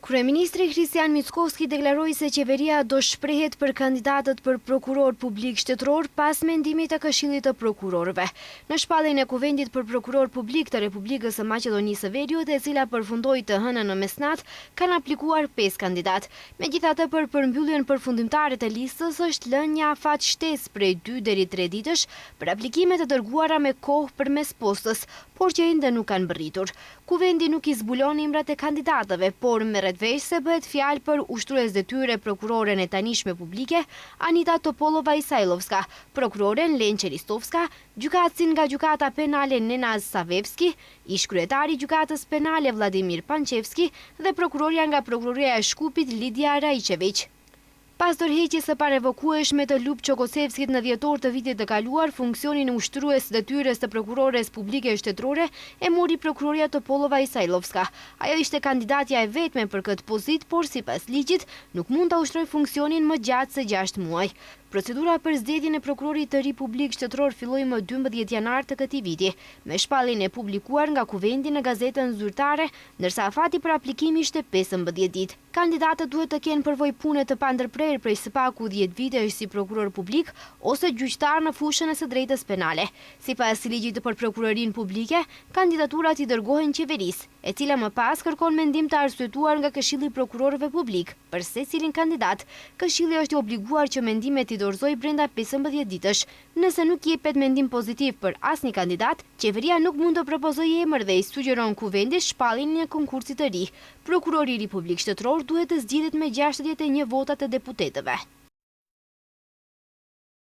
Kryeministri Kristian Mickovski deklaroi se qeveria do shprehet për kandidatët për prokuror publik shtetëror pas mendimit të Këshillit të Prokurorëve. Në shpalljen e kuvendit për prokuror publik të Republikës së Maqedonisë së Veriut, e cila përfundoi të hënën në mesnatë, kanë aplikuar 5 kandidat. Megjithatë, për përmbylljen përfundimtare të listës është lënë një afat shtesë prej 2 deri 3 ditësh për aplikimet të dërguara me kohë përmes postës, por që ende nuk kanë bërritur. Kuvendi nuk i zbulon emrat e kandidatëve, por merret vesh se bëhet fjalë për ushtrues detyre prokuroren e tanishme publike Anita Topolova-Isajlovska, prokuroren Lenqe Ristovska, gjykatësin nga gjykata penale Nenaz Savevski, ish kryetari gjykatës penale Vladimir Pančevski dhe prokurorja nga prokuroria e Shkupit Lidia Raičević. Pas dorëheqjes së parevokueshme të Lup Çokosevskit në dhjetor të vitit të kaluar, funksionin e ushtrues detyres të prokurores publike shtetërore e mori prokuroria Topolova-Isajlovska. Ajo ishte kandidatja e vetme për këtë pozitë, por sipas ligjit nuk mund ta ushtrojë funksionin më gjatë se 6 muaj. Procedura për zgjedhjen e prokurorit të ri publik shtetëror filloi më 12 janar të këtij viti, me shpalljen e publikuar nga Kuvendi në gazetën zyrtare, ndërsa afati për aplikim ishte 15 ditë. Kandidatët duhet të kenë përvojë pune të pandërprerë prej së paku 10 vitesh si prokuror publik ose gjyqtar në fushën e së drejtës penale. Sipas ligjit për prokurorinë publike, kandidaturat i dërgohen qeverisë, e cila më pas kërkon mendim të arsyetuar nga Këshilli i Prokurorëve Publik për secilin kandidat. Këshilli është i obliguar që mendimet i dorëzoj brenda 15 ditësh. Nëse nuk jepet mendim pozitiv për asnjë kandidat, qeveria nuk mund të propozojë emër dhe i sugjeron Kuvendit shpalljen e një konkursi të ri. Prokurori i ri publik shtetëror duhet të zgjidhet me 61 vota të deputetëve.